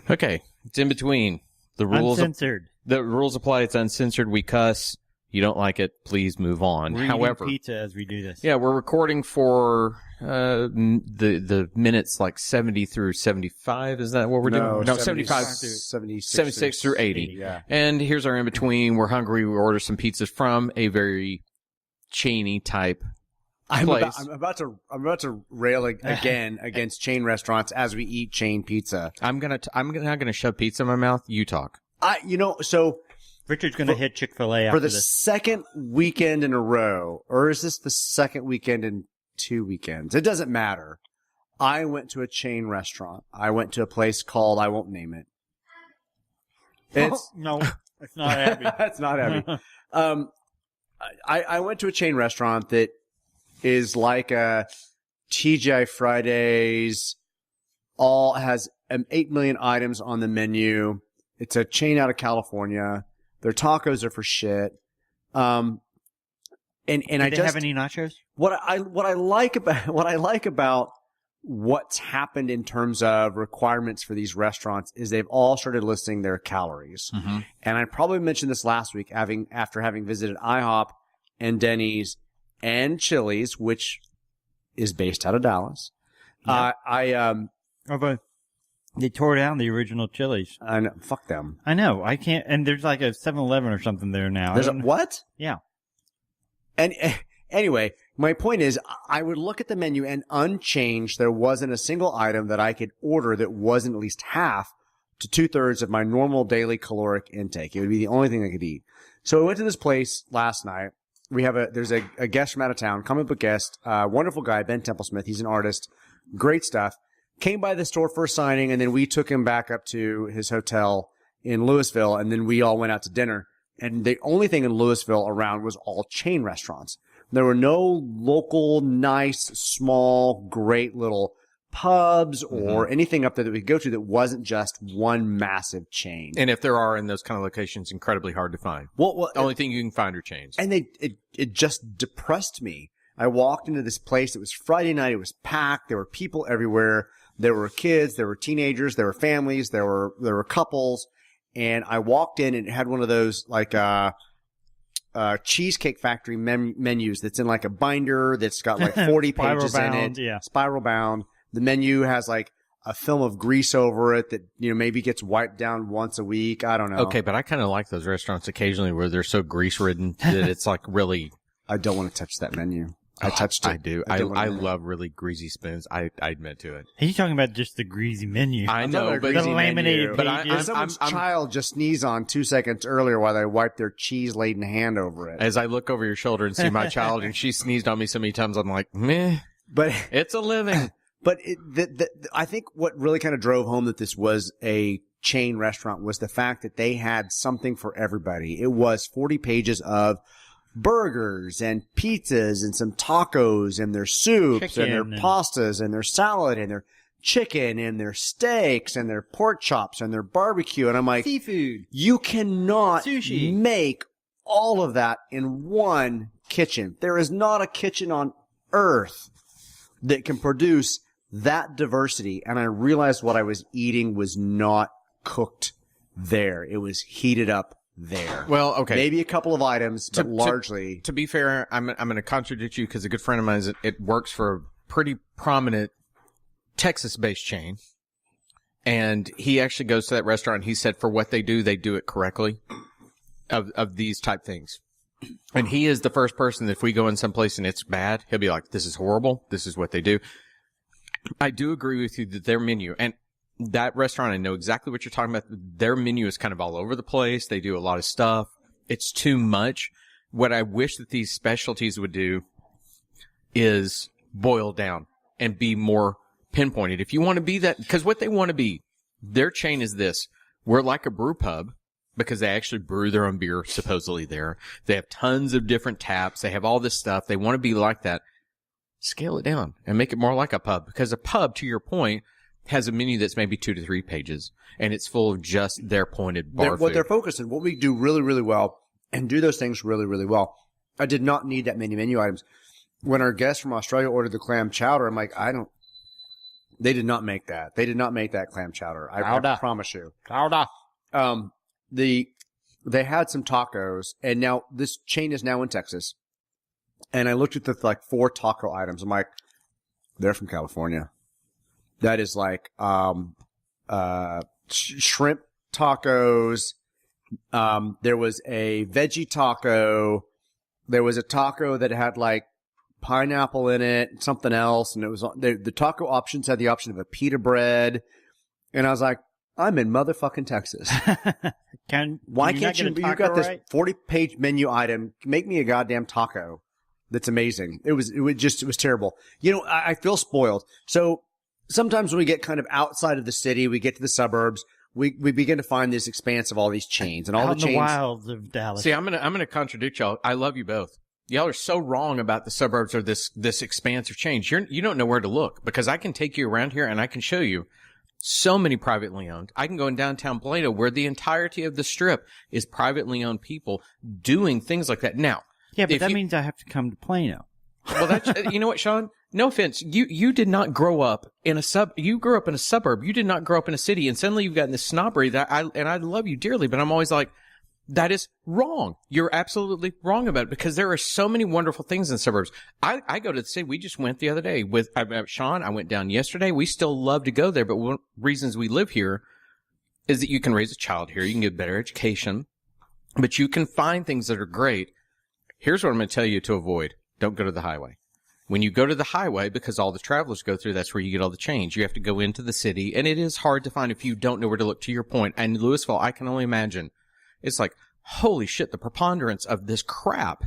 Okay, it's in between. The rules Uncensored. The rules apply. It's uncensored. We cuss. You don't like it, please move on. We're However, eating pizza as we do this. yeah, we're recording for the minutes like 70 through 75. Is that what we're doing? No, 75 76 through 80. Yeah. And here's our in between. We're hungry. We order some pizzas from a very chainy type place. I'm about to rail again against chain restaurants as we eat chain pizza. I'm not gonna shove pizza in my mouth. You talk. So Richard's going to hit Chick-fil-A after for the this. second weekend in a row, or is this the second weekend in 2 weekends? It doesn't matter. I went to a chain restaurant. I went to a place called, I won't name it. No, it's not Abby. That's not Abby. I went to a chain restaurant that is like a TGI Fridays, all has 8 million items on the menu. It's a chain out of California. Their tacos are for shit. And Did I they just have any nachos? what I like about what's happened in terms of requirements for these restaurants is they've all started listing their calories. Mm-hmm. And I probably mentioned this last week, after having visited IHOP and Denny's and Chili's, which is based out of Dallas. Yeah. But they tore down the original Chili's. Fuck them. I know. I can't. And there's like a 7-Eleven or something there now. There's what? Yeah. And anyway, my point is, I would look at the menu and unchanged, there wasn't a single item that I could order that wasn't at least half to 2/3 of my normal daily caloric intake. It would be the only thing I could eat. So I went to this place last night. There's a guest from out of town, comic book guest, wonderful guy, Ben Templesmith. He's an artist. Great stuff. Came by the store for a signing, and then we took him back up to his hotel in Louisville, and then we all went out to dinner. And the only thing in Louisville around was all chain restaurants. There were no local, nice, small, great little pubs or anything up there that we could go to that wasn't just one massive chain. And if there are in those kind of locations, incredibly hard to find. Well, the only thing you can find are chains. And it just depressed me. I walked into this place. It was Friday night. It was packed. There were people everywhere. There were kids. There were teenagers. There were families. There were couples. And I walked in and it had one of those like Cheesecake Factory menus that's in like a binder that's got like 40 pages in it. Yeah. Spiral bound. The menu has like a film of grease over it that, maybe gets wiped down once a week. I don't know. Okay, but I kind of like those restaurants occasionally where they're so grease ridden that it's like really. I don't want to touch that menu. I touched it. I do. I love really greasy spoons. I admit to it. He's talking about just the greasy menu. I know, but the laminated but pages. Someone's child just sneezed on 2 seconds earlier while they wiped their cheese-laden hand over it. As I look over your shoulder and see my child, and she sneezed on me so many times, I'm like, meh. But it's a living. But I think what really kind of drove home that this was a chain restaurant was the fact that they had something for everybody. It was 40 pages of burgers and pizzas and some tacos and their soups and their pastas and their salad and their chicken and their steaks and their pork chops and their barbecue. And I'm like, seafood. You cannot Sushi. make all of that in one kitchen. There is not a kitchen on earth that can produce that diversity. And I realized what I was eating was not cooked there. It was heated up there. Well, okay. Maybe a couple of items, but largely. To be fair, I'm going to contradict you because a good friend of mine, it works for a pretty prominent Texas-based chain. And he actually goes to that restaurant and he said for what they do it correctly of these type things. And he is the first person that if we go in someplace and it's bad, he'll be like, this is horrible. This is what they do. I do agree with you that their menu, and that restaurant, I know exactly what you're talking about. Their menu is kind of all over the place. They do a lot of stuff. It's too much. What I wish that these specialties would do is boil down and be more pinpointed. If you want to be that, because what they want to be, their chain is this. We're like a brew pub because they actually brew their own beer supposedly there. They have tons of different taps. They have all this stuff. They want to be like that. Scale it down and make it more like a pub, because a pub, to your point, has a menu that's maybe 2 to 3 pages, and it's full of just their pointed bar food. What they're focused on, what we do really, really well, and do those things really, really well. I did not need that many menu items. When our guest from Australia ordered the clam chowder, I'm like, They did not make that. They did not make that clam chowder. I promise you. They had some tacos, and now this chain is now in Texas. And I looked at the 4 taco items. I'm like, they're from California. That is like shrimp tacos. There was a veggie taco. There was a taco that had like pineapple in it, something else, and it was the taco options had the option of a pita bread, and I was like, I'm in motherfucking Texas. Why can't you? You got this 40-page menu item. Make me a goddamn taco. That's amazing. It was terrible. I feel spoiled. So sometimes when we get kind of outside of the city, we get to the suburbs. We begin to find this expanse of all these chains and all out the chains. In the wilds of Dallas. See, I'm gonna contradict y'all. I love you both. Y'all are so wrong about the suburbs or this expansive change. You don't know where to look, because I can take you around here and I can show you so many privately owned. I can go in downtown Plano where the entirety of the strip is privately owned people doing things like that. Now, yeah, but that means I have to come to Plano. Well, that's, you know what, Sean? No offense. You did not grow up in you grew up in a suburb. You did not grow up in a city, and suddenly you've gotten this snobbery and I love you dearly, but I'm always like, that is wrong. You're absolutely wrong about it, because there are so many wonderful things in the suburbs. I go to the city. We just went the other day with Sean. I went down yesterday. We still love to go there, but one of the reasons we live here is that you can raise a child here. You can get better education, but you can find things that are great. Here's what I'm going to tell you to avoid. Don't go to the highway. When you go to the highway, because all the travelers go through, that's where you get all the change. You have to go into the city, and it is hard to find if you don't know where to look, to your point. And Louisville, I can only imagine. It's like, holy shit, the preponderance of this crap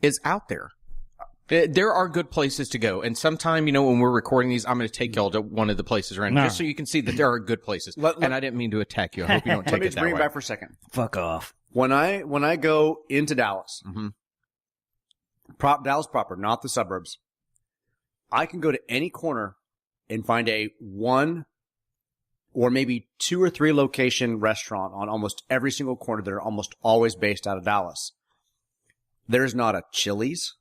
is out there. There are good places to go. And sometime, when we're recording these, I'm going to take y'all to one of the places around, just so you can see that there are good places. And I didn't mean to attack you. I hope you don't take it that way. Let me bring it back for a second. Fuck off. When I go into Dallas, Dallas proper, not the suburbs, I can go to any corner and find a 1 or maybe 2 or 3 location restaurant on almost every single corner that are almost always based out of Dallas. There's not a Chili's.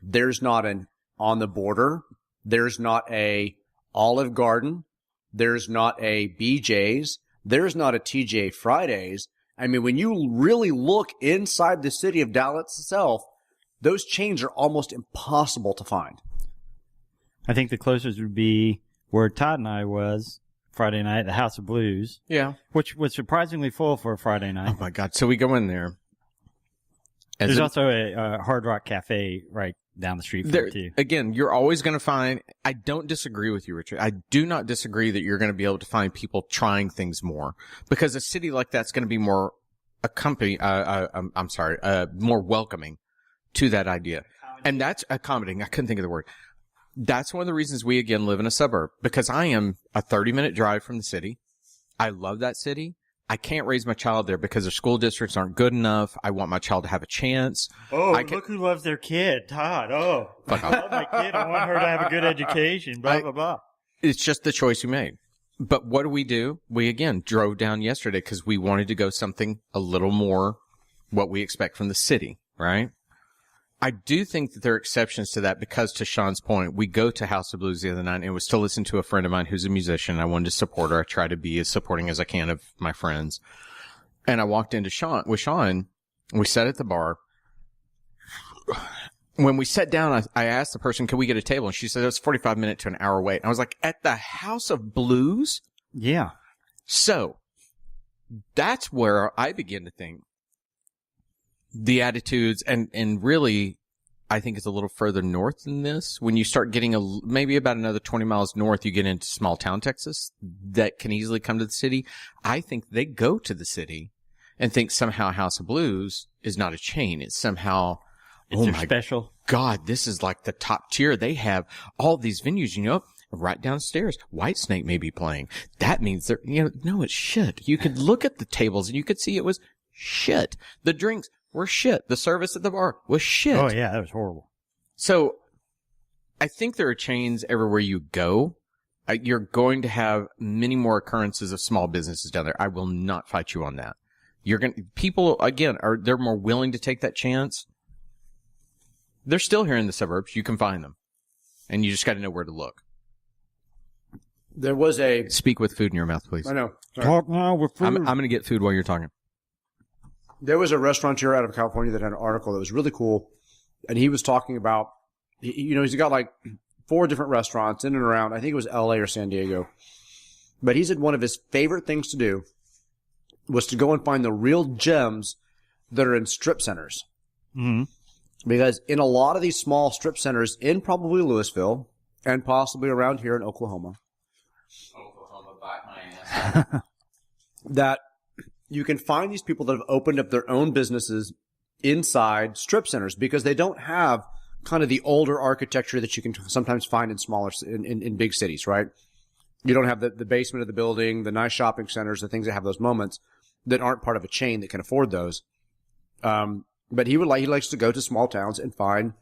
There's not an On the Border. There's not a Olive Garden. There's not a BJ's. There's not a TJ Fridays. I mean, when you really look inside the city of Dallas itself, those chains are almost impossible to find. I think the closest would be where Todd and I was Friday night, the House of Blues. Yeah. Which was surprisingly full for a Friday night. Oh, my God. So we go in there. There's also a Hard Rock Cafe right down the street from it, too. Again, you're always going to find, I don't disagree with you, Richard. I do not disagree that you're going to be able to find people trying things more, because a city like that's going to be more more welcoming to that idea. And that's accommodating. I couldn't think of the word. That's one of the reasons we, again, live in a suburb, because I am a 30-minute drive from the city. I love that city. I can't raise my child there because their school districts aren't good enough. I want my child to have a chance. Oh, look who loves their kid, Todd. Oh, I love my kid. I want her to have a good education, blah, blah, blah. It's just the choice we made. But what do? We, again, drove down yesterday because we wanted to go something a little more what we expect from the city, right? I do think that there are exceptions to that because, to Sean's point, we go to House of Blues the other night and was to listen to a friend of mine who's a musician. I wanted to support her. I try to be as supporting as I can of my friends. And I walked into Sean. We sat at the bar. When we sat down, I asked the person, "Can we get a table?" And she said, "It's 45-minute to an hour wait." And I was like, "At the House of Blues?" Yeah. So that's where I begin to think the attitudes, and really, I think it's a little further north than this. When you start getting maybe about another 20 miles north, you get into small town Texas that can easily come to the city. I think they go to the city and think somehow House of Blues is not a chain. It's somehow, oh my special God, this is like the top tier. They have all these venues, right downstairs. Whitesnake may be playing. That means they're, no, it's shit. You could look at the tables and you could see it was shit. The drinks were shit. The service at the bar was shit. Oh, yeah, that was horrible. So I think there are chains everywhere you go. You're going to have many more occurrences of small businesses down there. I will not fight you on that. People, again, they're more willing to take that chance. They're still here in the suburbs. You can find them. And you just got to know where to look. There was a... Speak with food in your mouth, please. I know. Sorry. Talk now with food. I'm going to get food while you're talking. There was a restaurateur out of California that had an article that was really cool, and he was talking about, he's got like 4 different restaurants in and around, I think it was LA or San Diego, but he said one of his favorite things to do was to go and find the real gems that are in strip centers. Mm-hmm. Because in a lot of these small strip centers in probably Louisville and possibly around here in Oklahoma, bite my ass. that you can find these people that have opened up their own businesses inside strip centers because they don't have kind of the older architecture that you can sometimes find in smaller, in big cities, right? You don't have the basement of the building, the nice shopping centers, the things that have those moments that aren't part of a chain that can afford those. But he likes to go to small towns and find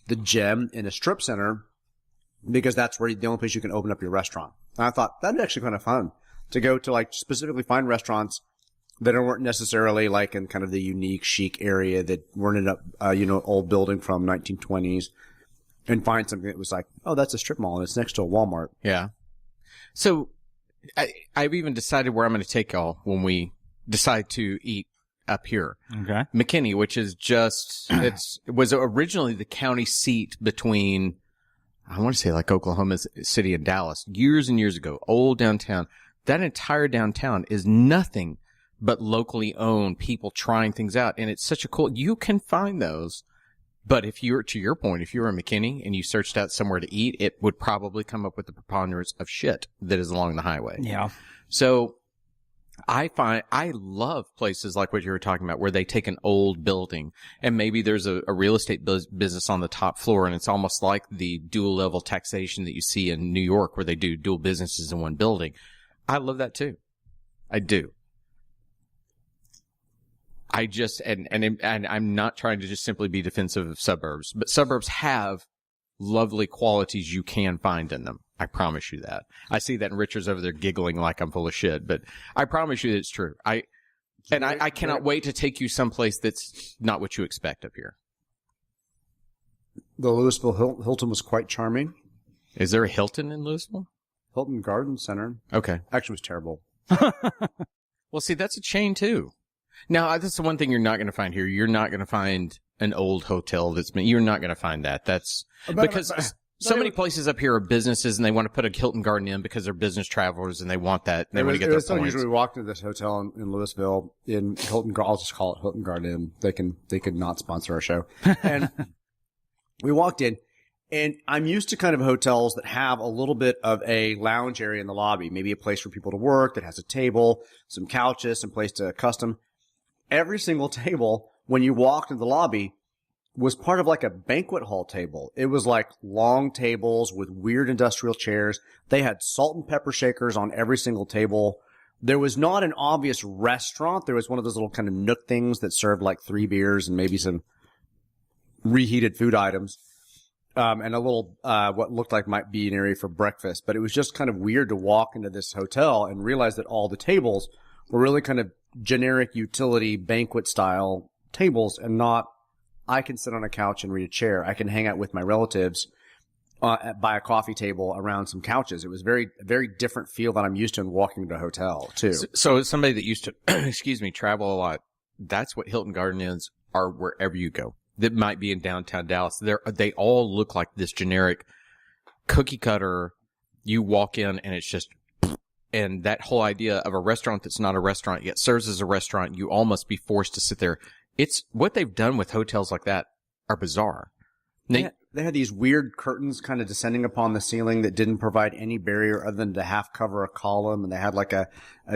the gem in a strip center because that's where the only place you can open up your restaurant. And I thought that'd be actually kind of fun to go to, like, specifically find restaurants that weren't necessarily like in kind of the unique chic area that weren't in a, old building from 1920s, and find something that was like, oh, that's a strip mall and it's next to a Walmart. Yeah. So I've even decided where I'm going to take y'all when we decide to eat up here. Okay. McKinney, which is it was originally the county seat between, I want to say like Oklahoma City and Dallas years and years ago, old downtown. That entire downtown is nothing but locally owned people trying things out. And it's such a cool, you can find those. But if you're, to your point, if you were in McKinney and you searched out somewhere to eat, it would probably come up with the preponderance of shit that is along the highway. Yeah. So I love places like what you were talking about where they take an old building and maybe there's a real estate business on the top floor, and it's almost like the dual level taxation that you see in New York where they do dual businesses in one building. I love that too. I do. I just, and I'm not trying to just simply be defensive of suburbs, but suburbs have lovely qualities you can find in them. I promise you that. I see that, and Richard's over there giggling like I'm full of shit, but I promise you that it's true. I cannot wait to take you someplace that's not what you expect up here. The Louisville Hilton was quite charming. Is there a Hilton in Louisville? Hilton Garden Center. Okay. Actually, was terrible. Well, see, that's a chain too. Now, that's the one thing you're not going to find here. You're not going to find an old hotel you're not going to find that. That's because so many places up here are businesses and they want to put a Hilton Garden in because they're business travelers and they want that. And they want to get their points. Usually we walked into this hotel in Louisville in Hilton, I'll just call it Hilton Garden. They could not sponsor our show. And we walked in, and I'm used to kind of hotels that have a little bit of a lounge area in the lobby, maybe a place for people to work that has a table, some couches, some place to custom. Every single table, when you walked into the lobby, was part of like a banquet hall table. It was like long tables with weird industrial chairs. They had salt and pepper shakers on every single table. There was not an obvious restaurant. There was one of those little kind of nook things that served like 3 beers and maybe some reheated food items. And a little, what looked like might be an area for breakfast. But it was just kind of weird to walk into this hotel and realize that all the tables were really kind of generic utility banquet style tables, and not, I can sit on a couch and read a chair. I can hang out with my relatives by a coffee table around some couches. It was very, very different feel that I'm used to in walking to a hotel too. So as somebody that used to, travel a lot, that's what Hilton Garden is, are wherever you go. That might be in downtown Dallas. They all look like this generic cookie cutter. You walk in and it's just, and that whole idea of a restaurant that's not a restaurant yet serves as a restaurant, you almost be forced to sit there. It's what they've done with hotels like that are bizarre. They had these weird curtains kind of descending upon the ceiling that didn't provide any barrier other than to half cover a column. And they had like a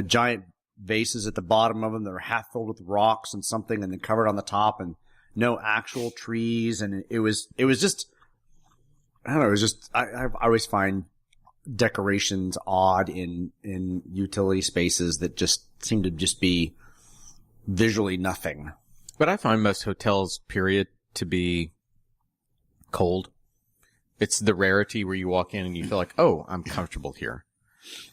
giant vases at the bottom of them that were half filled with rocks and something, and then covered on the top, and no actual trees. And it was just, I don't know. It was just, I always find decorations odd in utility spaces that just seem to just be visually nothing. But I find most hotels, period, to be cold. It's the rarity where you walk in and you feel like, oh, I'm comfortable here.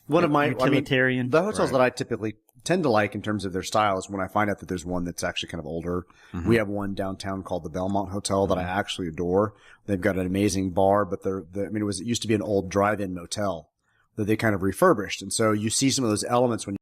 One of my utilitarian. The hotels that I typically tend to like in terms of their style is when I find out that there's one that's actually kind of older. Mm-hmm. We have one downtown called the Belmont Hotel that I actually adore. They've got an amazing bar, but it used to be an old drive-in motel that they kind of refurbished. And so you see some of those elements when